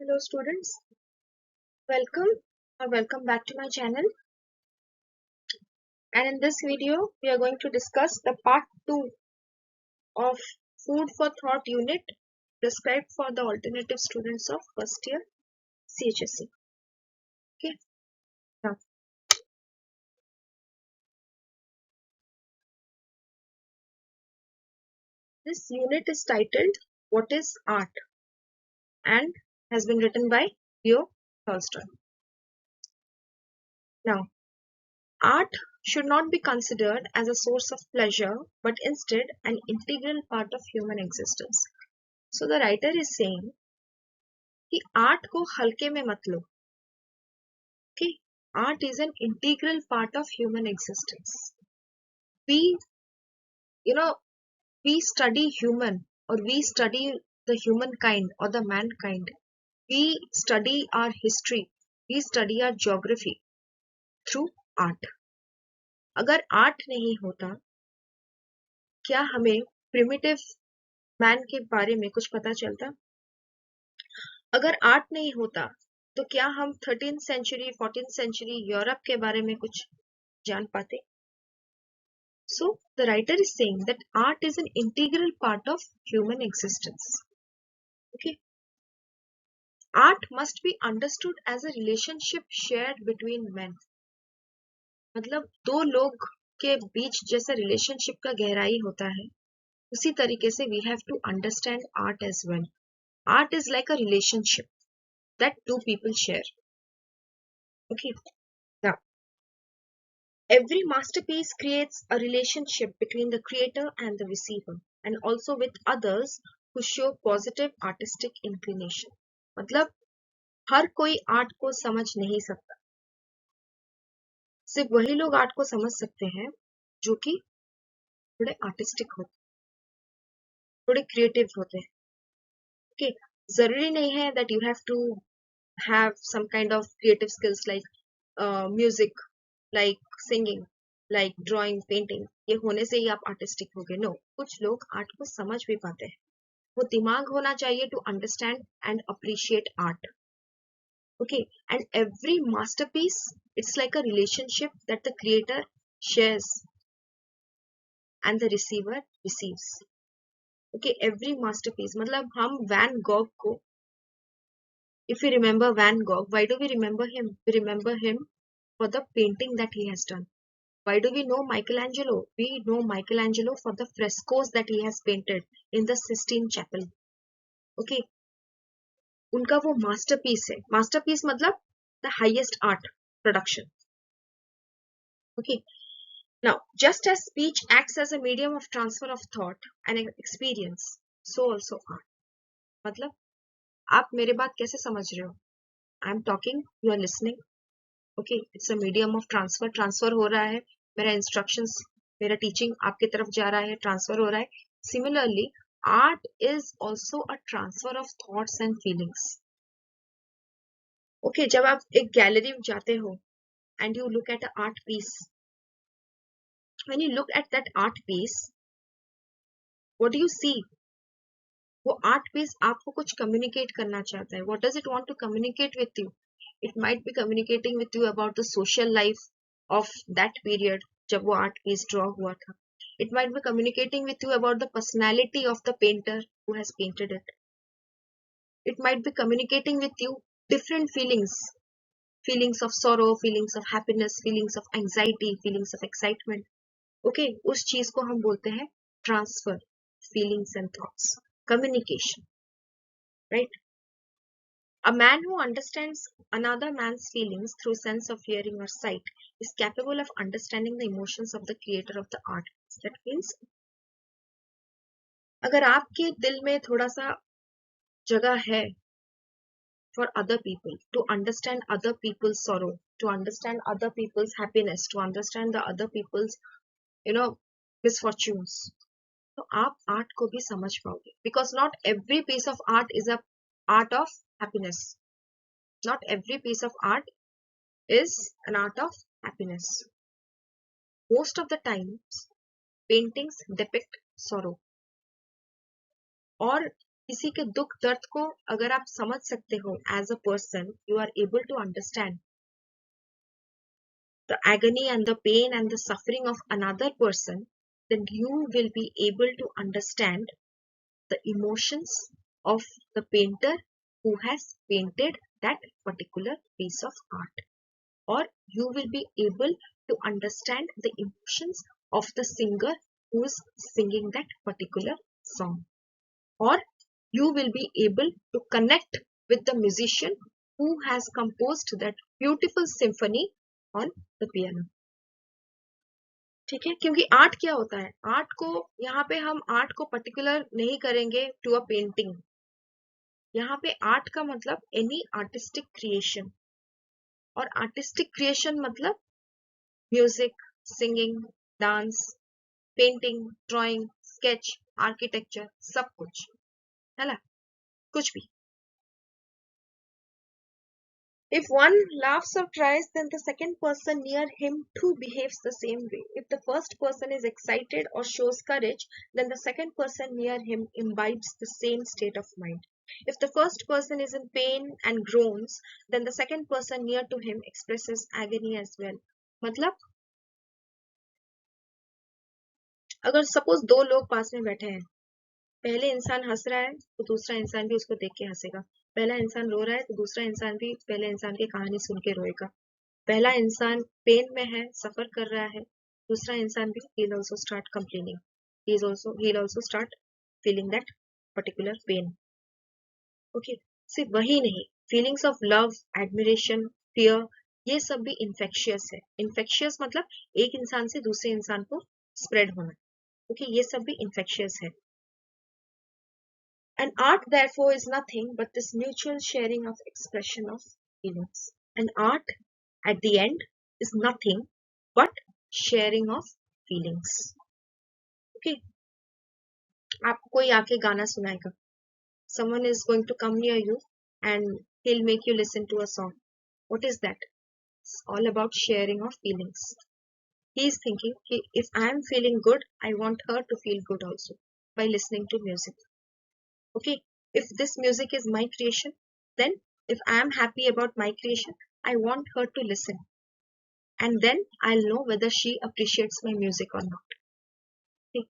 Hello students, welcome or welcome back to my channel, and in this video we are going to discuss the part 2 of food for thought unit prescribed for the alternative students of first year CHSE. Okay, now this unit is titled What is Art and has been written by Leo Tolstoy. Now, art should not be considered as a source of pleasure but instead an integral part of human existence. So the writer is saying कि art को हल्के में मत लो. Okay, art is an integral part of human existence. We, you know, we study human or we study the humankind or the mankind. We study our history. We study our geography through art. अगर art नहीं होता, क्या हमें primitive man के बारे में कुछ पता चलता? अगर आर्ट नहीं होता, तो क्या हम 13th century 14th century Europe के बारे में कुछ जान पाते? So the writer is saying that art is an integral part of human existence. Okay. Art must be understood as a relationship shared between men. मतलब दो लोग के बीच जैसा रिलेशनशिप का गहराई होता है, उसी तरीके से we have to understand art as well. Art is like a relationship that two people share. Okay. Now, every masterpiece creates a relationship between the creator and the receiver, and also with others who show positive artistic inclination. मतलब हर कोई art को समझ नहीं सकता, सिर्फ वही लोग art को समझ सकते हैं जो कि थोड़े आर्टिस्टिक होते, थोड़े क्रिएटिव होते हैं. ओके, जरूरी नहीं है that you have to have some kind of creative skills like music, like singing, like drawing, painting. ये होने से ही आप आर्टिस्टिक हो गए. नो, कुछ लोग आर्ट को समझ भी पाते हैं. वो दिमाग होना चाहिए to understand and appreciate art. Okay, and every masterpiece, it's like a relationship that the creator shares and the receiver receives. Okay, every masterpiece. मतलब हम Van Gogh को, if we remember Van Gogh, why do we remember him? We remember him for the painting that he has done. Why do we know Michelangelo? We know Michelangelo for the frescoes that he has painted in the Sistine Chapel. Okay, उनका वो masterpiece है. Masterpiece मतलब the highest art production. Okay. Now, just as speech acts as a medium of transfer of thought and experience, so also art. मतलब आप मेरे बात कैसे समझ रहे हो? I am talking, you are listening. Okay, it's a medium of transfer. Transfer हो रहा है, मेरा instructions, मेरा teaching आपके तरफ जा रहा है, transfer हो रहा है. Similarly, art is also a transfer of thoughts and feelings. Okay, जब आप एक गैलरी में जाते हो and you look at an art piece, when you look at that art piece, what do you see? वो आर्ट पीस आपको कुछ communicate करना चाहता है. What does it want to communicate with you? It might be communicating with you about the social life of that period जब वो art piece draw हुआ था. It might be communicating with you about the personality of the painter who has painted it. It might be communicating with you different feelings, feelings of sorrow, feelings of happiness, feelings of anxiety, feelings of excitement. Okay, उस चीज को हम बोलते हैं transfer, feelings and thoughts, communication. Right? A man who understands another man's feelings through sense of hearing or sight is capable of understanding the emotions of the creator of the art. That means, अगर आपके दिल में थोड़ा सा जगह है for other people, to understand other people's sorrow, to understand other people's happiness, to understand the other people's, misfortunes, तो आप आर्ट को भी समझ पाओगे. Because not every piece of art is a art of happiness. Not every piece of art is an art of happiness. Most of the times, paintings depict sorrow. और किसी के दुख दर्द को अगर आप समझ सकते हो as a person, you are able to understand the agony and the pain and the suffering of another person, then you will be able to understand the emotions of the painter who has painted that particular piece of art. Or you will be able to understand the emotions of the singer who is singing that particular song. Or you will be able to connect with the musician who has composed that beautiful symphony on the piano. ठीक है, क्योंकि art क्या होता है, art को यहाँ पे हम आर्ट को पर्टिकुलर नहीं करेंगे टू अ पेंटिंग. यहाँ पे आर्ट का मतलब एनी आर्टिस्टिक क्रिएशन, और आर्टिस्टिक क्रिएशन मतलब music, singing, dance, painting, drawing, sketch, architecture, सब कुछ है ना, कुछ भी. If one laughs or cries, then the second person near him too behaves the same way. If the first person is excited or shows courage, then the second person near him imbibes the same state of mind. If the first person is in pain and groans, then the second person near to him expresses agony as well. मतलब अगर suppose दो लोग पास में बैठे हैं, पहले इंसान हंस रहा है तो दूसरा इंसान भी उसको देख के हंसेगा, पहला इंसान रो रहा है तो दूसरा इंसान भी पहले इंसान की कहानी सुन के रोएगा, पहला इंसान पेन में है, सफर कर रहा है, दूसरा इंसान भी he'll also start complaining, he'll also start feeling that particular pain. Okay, सिर्फ वही नहीं, feelings of love, admiration, fear, ये सब भी इन्फेक्शियस है. इन्फेक्शियस मतलब एक इंसान से दूसरे इंसान को स्प्रेड होना. ओके, ये सब भी इन्फेक्शियस है. And art therefore is nothing but this mutual sharing of expression of feelings. And art at the end is nothing but sharing of feelings. Okay, आप कोई आके गाना सुनाएगा, someone is going to come near you and he'll make you listen to a song. What is that? It's all about sharing of feelings. He is thinking, if I am feeling good, I want her to feel good also by listening to music. Okay, if this music is my creation, then if I am happy about my creation, I want her to listen, and then I'll know whether she appreciates my music or not. Okay.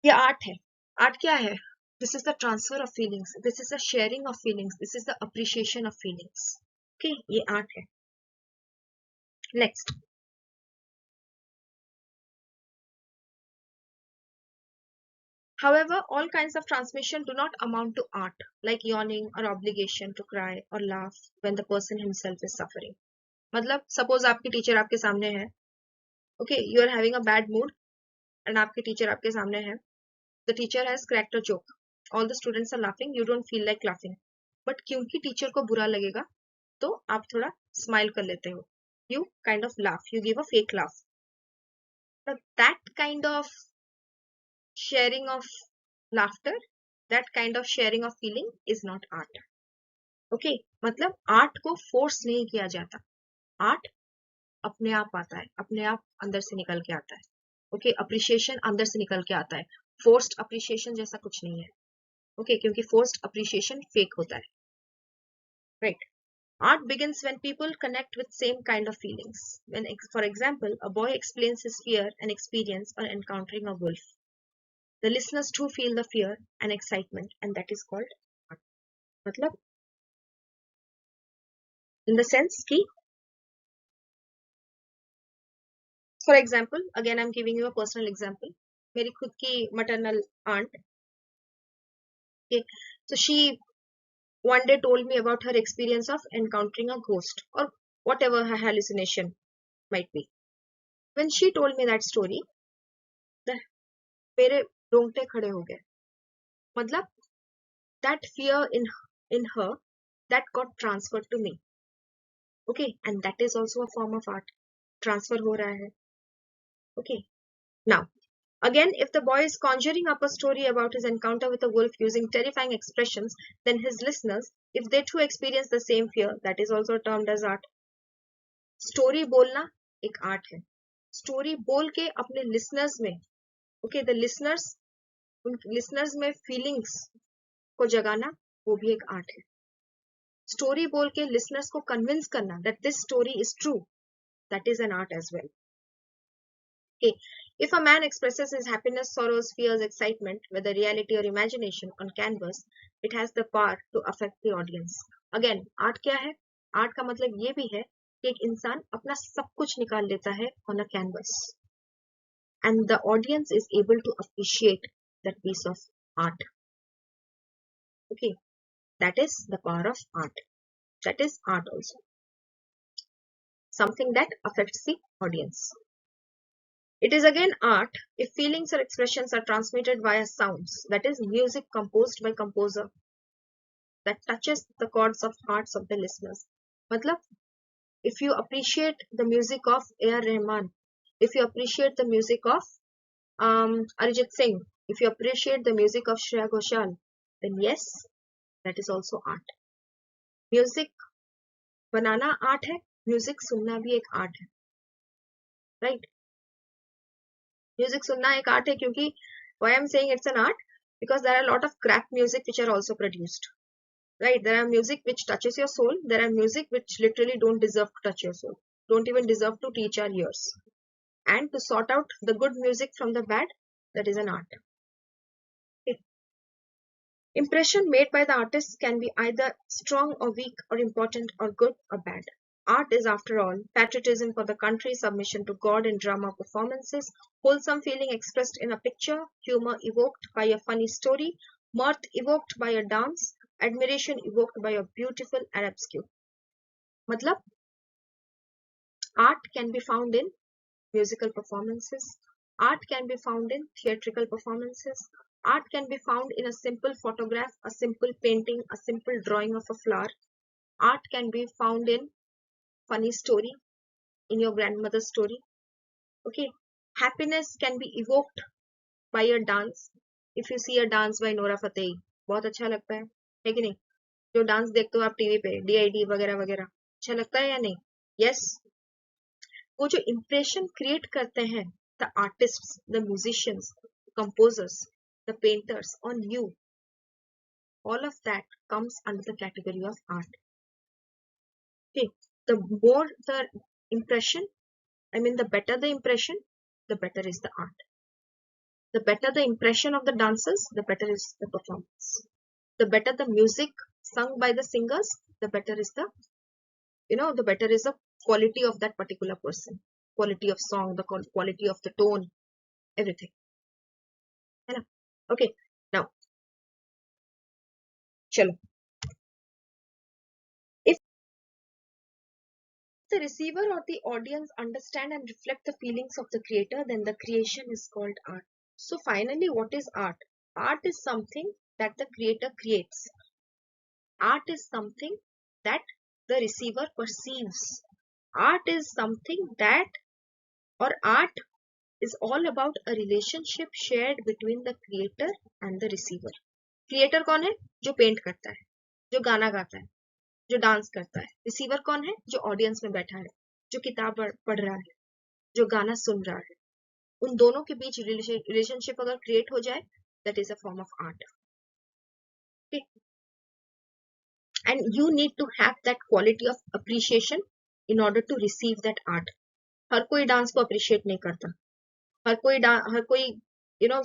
ये art है. Art क्या है? This is the transfer of feelings, this is the sharing of feelings, this is the appreciation of feelings. Okay, ये art है. Next, however, all kinds of transmission do not amount to art, like yawning or obligation to cry or laugh when the person himself is suffering. मतलब suppose आपकी teacher आपके सामने है, okay, you are having a bad mood and आपकी teacher आपके सामने है, the teacher has cracked a joke, all the students are laughing, you don't feel like laughing, but क्योंकि टीचर को बुरा लगेगा तो आप थोड़ा स्माइल कर लेते हो, you kind of laugh, you give a fake laugh. That kind of sharing of laughter, that kind of sharing of feeling is not art. Okay, मतलब आर्ट को फोर्स नहीं किया जाता, आर्ट अपने आप आता है, अपने आप अंदर से निकल के आता है. ओके, अप्रिशिएशन अंदर से निकल के आता है, फोर्स्ड अप्रिशिएशन जैसा कुछ नहीं है. ओके, क्योंकि फोर्स्ड अप्रिशिएशन फेक होता है. Right. Art begins when people connect with same kind of feelings. When, for example, a boy explains his fear and experience on encountering a wolf, the listeners too feel the fear and excitement, and that is called art. मतलब in the sense कि, for example, again I'm giving you a personal example. मेरी खुद की maternal aunt, okay, so she one day told me about her experience of encountering a ghost or whatever her hallucination might be. When she told me that story, the मेरे रोंगटे खड़े हो गए. मतलब that fear in her, that got transferred to me. Okay, and that is also a form of art. Transfer हो रहा है. Okay, now again, if the boy is conjuring up a story about his encounter with a wolf using terrifying expressions, then his listeners, if they too experience the same fear, that is also termed as art. Story बोलना एक art है. Story बोल के अपने listeners में, okay, the listeners, उन listeners में feelings को जगाना वो भी एक आर्ट है. स्टोरी बोल के लिसनर्स को कन्विंस करना that this story is true, that is an art as well. Okay. If a man expresses his happiness, sorrows, fears, excitement, whether reality or imagination, on canvas, it has the power to affect the audience. Again, art क्या है? Art का मतलब ये भी है कि एक इंसान अपना सब कुछ निकाल लेता है on a canvas, and the audience is able to appreciate that piece of art. Okay, that is the power of art. That is art also. Something that affects the audience. It is again art if feelings or expressions are transmitted via sounds, that is music composed by composer that touches the chords of hearts of the listeners. Matlab, if you appreciate the music of A.a. Rahman, if you appreciate the music of Arijit Singh, if you appreciate the music of Shreya Ghoshal, then yes, that is also art. Music banana art है, music सुनना भी एक art है, right? Music सुनना एक art है क्योंकि why I'm saying it's an art, because there are a lot of crap music which are also produced, right? There are music which touches your soul, there are music which literally don't deserve to touch your soul, don't even deserve to reach our ears, and to sort out the good music from the bad, that is an art. Okay. Impression made by the artist can be either strong or weak, or important or good or bad. Art is, after all, patriotism for the country, submission to God in drama performances, wholesome feeling expressed in a picture, humor evoked by a funny story, mirth evoked by a dance, admiration evoked by a beautiful arabesque. Matlab, art can be found in musical performances, art can be found in theatrical performances, art can be found in a simple photograph, a simple painting, a simple drawing of a flower, art can be found in funny story, in your grandmother's story. Okay, happiness can be evoked by a dance. If you see a dance by Nora Fateh, बहुत अच्छा लगता है कि नहीं? जो dance देखते हो आप टीवी पे, DID वगैरह वगैरह, अच्छा लगता है या नहीं? Yes. वो जो impression create करते हैं, the artists, the musicians, the composers, the painters on you, all of that comes under the category of art. Okay, the more the impression, the better the impression, the better is the art. The better the impression of the dancers, the better is the performance. The better the music sung by the singers, the better is the better is the quality of that particular person. Quality of song, the quality of the tone, everything. Okay, now, chalo. If the receiver or the audience understand and reflect the feelings of the creator, then the creation is called art. So finally, what is art? Art is something that the creator creates. Art is something that the receiver perceives. Art is something that, or art is all about a relationship shared between the creator and the receiver. Creator कौन है? जो paint करता है, जो गाना गाता है, जो डांस करता है. रिसीवर कौन है? जो ऑडियंस में बैठा है, जो किताब पढ़ रहा है, जो गाना सुन रहा है. उन दोनों के बीच रिलेशनशिप अगर क्रिएट हो जाए, that is a form of art. Okay. And you need to have that quality of appreciation in order to receive that art. हर कोई डांस को अप्रिशिएट नहीं करता, हर कोई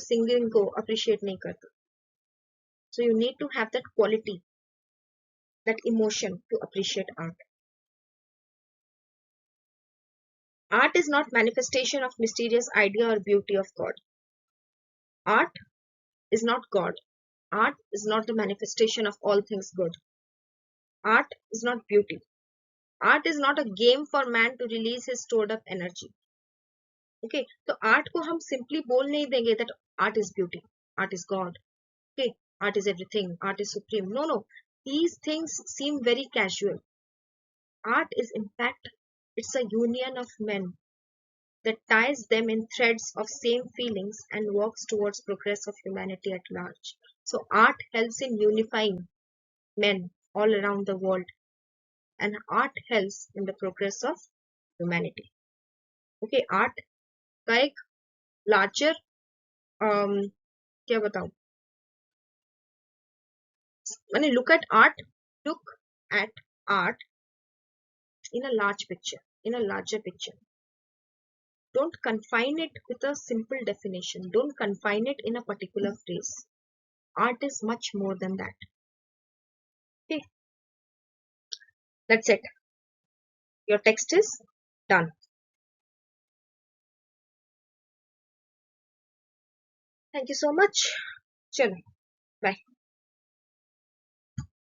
सिंगिंग को अप्रिशिएट नहीं करता. So you need to have that quality, that emotion to appreciate art. Art is not manifestation of mysterious idea or beauty of God. Art is not God. Art is not the manifestation of all things good. Art is not beauty. Art is not a game for man to release his stored up energy. Okay, तो art को हम simply बोल नहीं देंगे that art is beauty, art is God. Okay, art is everything, art is supreme. No. These things seem very casual. Art is, in fact, it's a union of men that ties them in threads of same feelings and works towards progress of humanity at large. So art helps in unifying men all around the world, and art helps in the progress of humanity. Okay, art का एक larger क्या बताऊं, When you look at art in a larger picture. Don't confine it with a simple definition. Don't confine it in a particular phrase. Art is much more than that. Okay, that's it. Your text is done. Thank you so much. Chalo, bye.